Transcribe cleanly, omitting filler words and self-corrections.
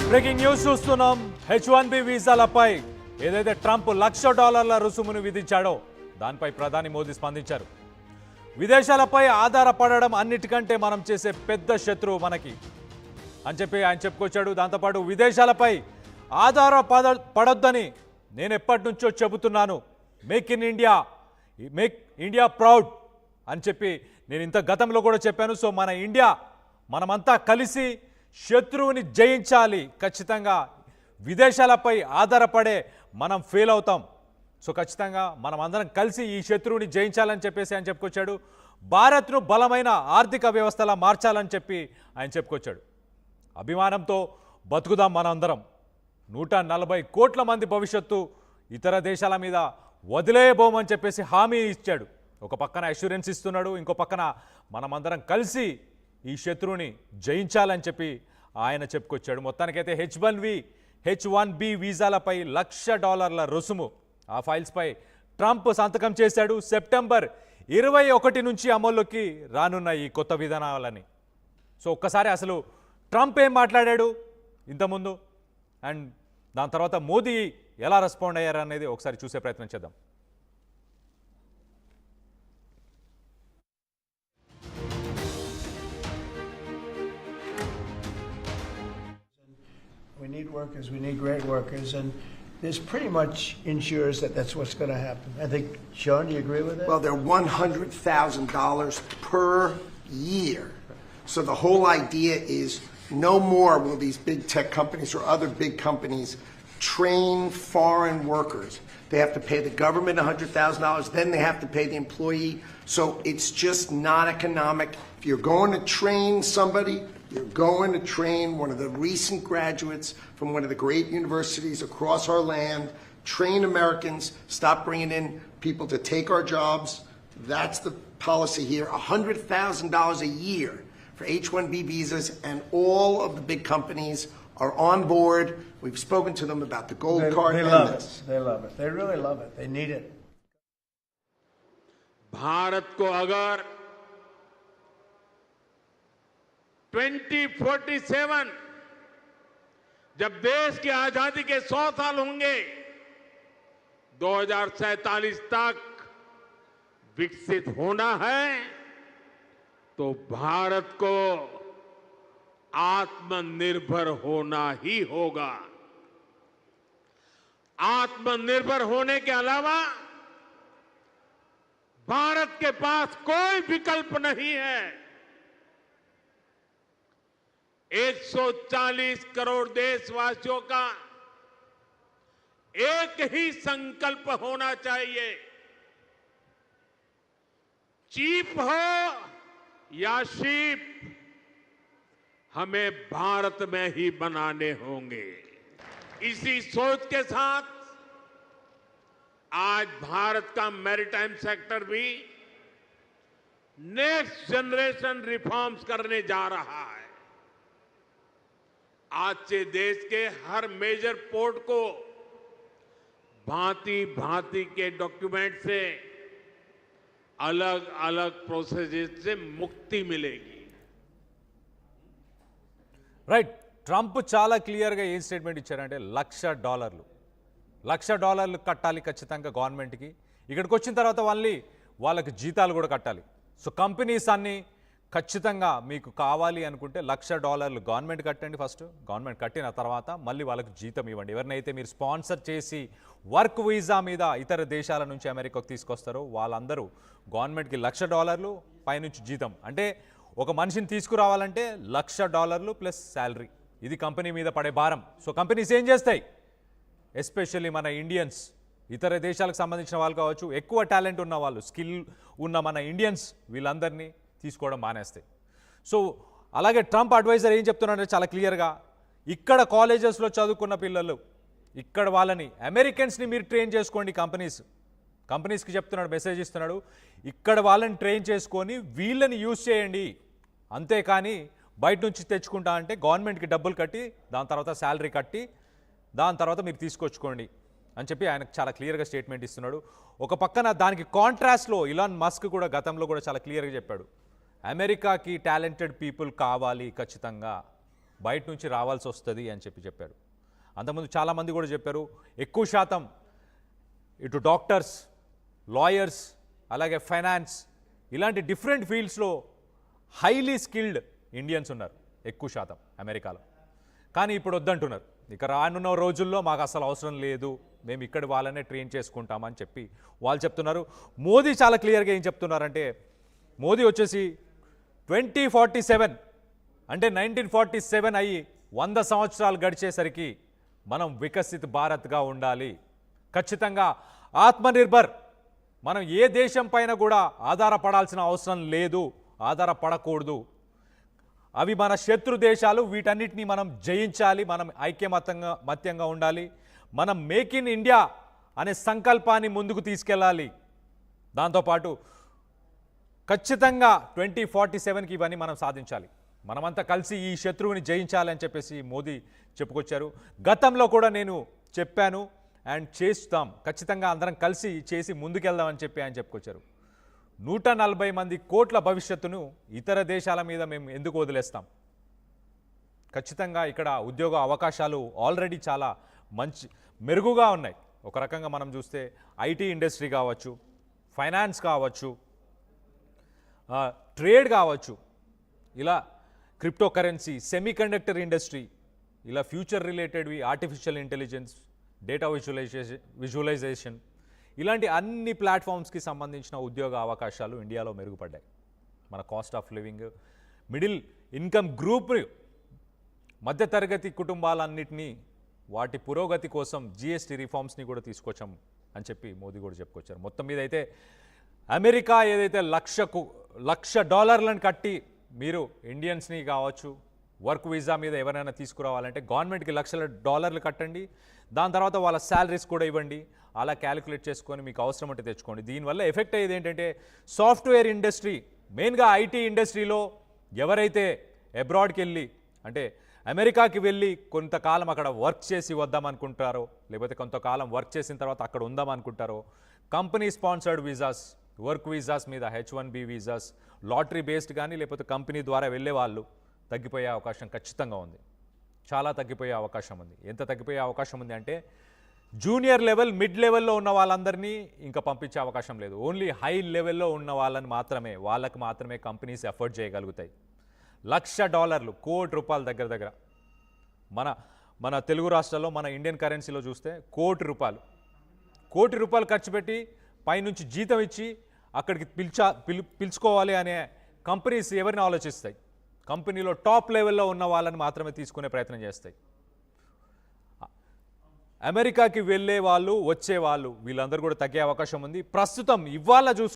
Breaking news చూస్తున్నాం. H1B వీసాలపై ఏదైతే Trump $1,00,000 రుసుమును విధించాడో దానిపై ప్రధాని మోదీ స్పందించారు. విదేశాలపై ఆధారపడడం అన్నిటికంటే మనం చేసే పెద్ద శత్రువు మనకి అని చెప్పి ఆయన చెప్పుకొచ్చాడు. దాంతోపాటు విదేశాలపై ఆధారపడొద్దని నేను ఎప్పటి నుంచో చెబుతున్నాను. మేక్ ఇండియా ప్రౌడ్ అని చెప్పి నేను ఇంత గతంలో కూడా చెప్పాను. సో మన ఇండియా మనమంతా కలిసి శత్రువుని జయించాలి. ఖచ్చితంగా విదేశాలపై ఆధారపడే మనం ఫెయిల్ అవుతాం. సో ఖచ్చితంగా మనం అందరం కలిసి ఈ శత్రువుని జయించాలని చెప్పేసి ఆయన చెప్పుకొచ్చాడు. భారత్ను బలమైన ఆర్థిక వ్యవస్థలా మార్చాలని చెప్పి ఆయన చెప్పుకొచ్చాడు. అభిమానంతో బతుకుదాం మనందరం. 140 కోట్ల మంది భవిష్యత్తు ఇతర దేశాల మీద వదిలేయబోమని చెప్పేసి హామీ ఇచ్చాడు. ఒక పక్కన అష్యూరెన్స్ ఇస్తున్నాడు, ఇంకో పక్కన మనమందరం కలిసి ఈ శత్రువుని జయించాలని చెప్పి ఆయన చెప్పుకొచ్చాడు. మొత్తానికైతే H1B వీసాలపై $1,00,000 రుసుము ఆ ఫైల్స్పై ట్రంప్ సంతకం చేశాడు. సెప్టెంబర్ 21 నుంచి అమల్లోకి రానున్న ఈ కొత్త విధానాలని. సో ఒక్కసారి అసలు ట్రంప్ ఏం మాట్లాడాడు ఇంతకుముందు అండ్ దాని తర్వాత మోదీ ఎలా రెస్పాండ్ అయ్యారు అనేది ఒకసారి చూసే ప్రయత్నం చేద్దాం. We need workers, we need great workers, and this pretty much ensures that that's what's going to happen. I think, Sean, do you agree with that? Well, they're $100,000 per year. So the whole idea is no more will these big tech companies or other big companies train foreign workers. They have to pay the government $100,000, then they have to pay the employee. So it's just not economic. If you're going to train somebody, you're going to train one of the recent graduates from one of the great universities across our land, train Americans, stop bringing in people to take our jobs. That's the policy here. $100,000 a year for H-1B visas, and all of the big companies are on board. We've spoken to them about the gold card. They love it. They love it. They really love it. They need it. Bharat को अगर 2047 जब देश की आजादी के 100 साल होंगे, 2047 तक विकसित होना है, तो भारत को आत्मनिर्भर होना ही होगा. आत्मनिर्भर होने के अलावा भारत के पास कोई विकल्प नहीं है. 140 करोड़ देशवासियों का एक ही संकल्प होना चाहिए. चीप हो या शीप, हमें भारत में ही बनाने होंगे. इसी सोच के साथ आज भारत का मैरीटाइम सेक्टर भी नेक्स्ट जनरेशन रिफॉर्म्स करने जा रहा है. आज से देश के हर मेजर पोर्ट को भांति भांति के डॉक्यूमेंट से अलग अलग प्रोसेसेस से मुक्ति मिलेगी. రైట్, ట్రంప్ చాలా క్లియర్గా ఏం స్టేట్మెంట్ ఇచ్చారంటే $1,00,000 కట్టాలి ఖచ్చితంగా గవర్నమెంట్కి. ఇక్కడికి వచ్చిన తర్వాత వాళ్ళకి జీతాలు కూడా కట్టాలి. సో కంపెనీస్ అన్నీ ఖచ్చితంగా మీకు కావాలి అనుకుంటే $1,00,000 గవర్నమెంట్ కట్టండి. ఫస్ట్ గవర్నమెంట్ కట్టిన తర్వాత మళ్ళీ వాళ్ళకి జీతం ఇవ్వండి. ఎవరినైతే మీరు స్పాన్సర్ చేసి వర్క్ వీసా మీద ఇతర దేశాల నుంచి అమెరికాకు తీసుకొస్తారో వాళ్ళందరూ గవర్నమెంట్కి $1,00,000 పైనుంచి జీతం. అంటే ఒక మనిషిని తీసుకురావాలంటే $1,00,000 ప్లస్ శాలరీ. ఇది కంపెనీ మీద పడే భారం. సో కంపెనీస్ ఏం చేస్తాయి, ఎస్పెషల్లీ మన ఇండియన్స్, ఇతర దేశాలకు సంబంధించిన వాళ్ళు కావచ్చు, ఎక్కువ టాలెంట్ ఉన్న వాళ్ళు, స్కిల్ ఉన్న మన ఇండియన్స్, వీళ్ళందరినీ తీసుకోవడం మానేస్తాయి. సో అలాగే ట్రంప్ అడ్వైజర్ ఏం చెప్తున్నారంటే చాలా క్లియర్గా, ఇక్కడ కాలేజెస్లో చదువుకున్న పిల్లలు, ఇక్కడ వాళ్ళని అమెరికన్స్ని మీరు ట్రైన్ చేసుకోండి. కంపెనీస్కి చెప్తున్నాడు, మెసేజ్ ఇస్తున్నాడు, ఇక్కడ వాళ్ళని ట్రైన్ చేసుకొని వీళ్ళని యూజ్ చేయండి. అంతేకాని బయట నుంచి తెచ్చుకుంటా అంటే గవర్నమెంట్కి డబ్బులు కట్టి దాని తర్వాత శాలరీ కట్టి దాని తర్వాత మీరు తీసుకొచ్చుకోండి అని చెప్పి ఆయన చాలా క్లియర్గా స్టేట్మెంట్ ఇస్తున్నాడు. ఒక పక్కన దానికి కాంట్రాస్ట్లో ఇలాన్ మస్క్ కూడా గతంలో కూడా చాలా క్లియర్గా చెప్పాడు, అమెరికాకి టాలెంటెడ్ పీపుల్ కావాలి ఖచ్చితంగా. బయట నుంచి రావాల్సి వస్తుంది అని చెప్పారు. అంతకుముందు చాలామంది కూడా చెప్పారు ఎక్కువ శాతం ఇటు డాక్టర్స్, లాయర్స్, అలాగే ఫైనాన్స్ ఇలాంటి డిఫరెంట్ ఫీల్డ్స్లో హైలీ స్కిల్డ్ ఇండియన్స్ ఉన్నారు ఎక్కువ శాతం అమెరికాలో. కానీ ఇప్పుడు వద్దంటున్నారు. ఇక రానున్న రోజుల్లో మాకు అసలు అవసరం లేదు, మేము ఇక్కడ వాళ్ళనే ట్రైన్ చేసుకుంటామని చెప్పి వాళ్ళు చెప్తున్నారు. మోదీ చాలా క్లియర్గా ఏం చెప్తున్నారంటే, మోదీ వచ్చేసి 2047 అంటే 1947 అయ్యి 100 సంవత్సరాలు గడిచేసరికి మనం వికసిత్ భారత్గా ఉండాలి, ఖచ్చితంగా ఆత్మనిర్భర్, మనం ఏ దేశం పైన కూడా ఆధారపడాల్సిన అవసరం లేదు, ఆధారపడకూడదు, అవి మన శత్రు దేశాలు, వీటన్నిటినీ మనం జయించాలి, మనం ఐక్యమత్యంగా ఉండాలి, మనం మేక్ ఇన్ ఇండియా అనే సంకల్పాన్ని ముందుకు తీసుకెళ్ళాలి. దాంతోపాటు ఖచ్చితంగా 2047కి ఇవన్నీ మనం సాధించాలి, మనమంతా కలిసి ఈ శత్రువుని జయించాలి అని చెప్పేసి మోదీ చెప్పుకొచ్చారు. గతంలో కూడా నేను చెప్పాను అండ్ చేస్తాం, ఖచ్చితంగా అందరం కలిసి చేసి ముందుకెళ్దామని చెప్పి ఆయన చెప్పుకొచ్చారు. 140 మంది కోట్ల భవిష్యత్తును ఇతర దేశాల మీద మేము ఎందుకు వదిలేస్తాం? ఖచ్చితంగా ఇక్కడ ఉద్యోగ అవకాశాలు ఆల్రెడీ చాలా మెరుగుగా ఉన్నాయి. ఒక రకంగా మనం చూస్తే ఐటీ ఇండస్ట్రీ కావచ్చు, ఫైనాన్స్ కావచ్చు, ట్రేడ్ కావచ్చు, ఇలా క్రిప్టో కరెన్సీ, సెమీకండక్టర్ ఇండస్ట్రీ, ఇలా ఫ్యూచర్ రిలేటెడ్వి, ఆర్టిఫిషియల్ ఇంటెలిజెన్స్, డేటా విజువలైజేషన్, ఇలాంటి అన్ని ప్లాట్ఫామ్స్కి సంబంధించిన ఉద్యోగ అవకాశాలు ఇండియాలో మెరుగుపడ్డాయి. మన cost of living, middle income group, మధ్యతరగతి కుటుంబాలన్నింటినీ వాటి పురోగతి కోసం జిఎస్టీ రిఫార్మ్స్ని కూడా తీసుకొచ్చాం అని చెప్పి మోదీ కూడా చెప్పుకొచ్చారు. మొత్తం మీద అయితే అమెరికా ఏదైతే $1,00,000 కట్టి మీరు ఇండియన్స్ని కావచ్చు వర్క్ వీసా మీద ఎవరైనా తీసుకురావాలంటే గవర్నమెంట్కి $1,00,000 కట్టండి, దాని తర్వాత వాళ్ళ శాలరీస్ కూడా ఇవ్వండి, అలా క్యాలిక్యులేట్ చేసుకొని మీకు అవసరం అంటే తెచ్చుకోండి. దీనివల్ల ఎఫెక్ట్ అయ్యేది ఏంటంటే సాఫ్ట్వేర్ ఇండస్ట్రీ, మెయిన్గా ఐటీ ఇండస్ట్రీలో ఎవరైతే అబ్రాడ్కి వెళ్ళి అంటే అమెరికాకి వెళ్ళి కొంతకాలం అక్కడ వర్క్ చేసి వద్దామనుకుంటారో, లేకపోతే కొంతకాలం వర్క్ చేసిన తర్వాత అక్కడ ఉందామనుకుంటారో, company sponsored visas, work visas మీద H1B వీసాస్, లాటరీ బేస్డ్ కానీ లేకపోతే కంపెనీ ద్వారా వెళ్ళే వాళ్ళు తగ్గిపోయే అవకాశం ఖచ్చితంగా ఉంది, చాలా తగ్గిపోయే అవకాశం ఉంది. ఎంత తగ్గిపోయే అవకాశం ఉంది అంటే జూనియర్ లెవెల్, మిడ్ లెవెల్లో ఉన్న వాళ్ళందరినీ ఇంకా పంపించే అవకాశం లేదు. ఓన్లీ హై లెవెల్లో ఉన్న వాళ్ళని మాత్రమే, వాళ్ళకి మాత్రమే కంపెనీస్ ఎఫర్ట్ చేయగలుగుతాయి. $1,00,000 కోటి రూపాయల దగ్గర మన తెలుగు రాష్ట్రాల్లో మన ఇండియన్ కరెన్సీలో చూస్తే కోటి రూపాయలు ఖర్చు పెట్టి పైనుంచి జీతం ఇచ్చి అక్కడికి పిలుచుకోవాలి అనే కంపెనీస్ ఎవరిని ఆలోచిస్తాయి? కంపెనీలో టాప్ లెవెల్లో ఉన్న వాళ్ళని మాత్రమే తీసుకునే ప్రయత్నం చేస్తాయి. అమెరికాకి వెళ్ళే వాళ్ళు, వచ్చే వాళ్ళు, వీళ్ళందరూ కూడా తగ్గే అవకాశం ఉంది. ప్రస్తుతం ఇవాళ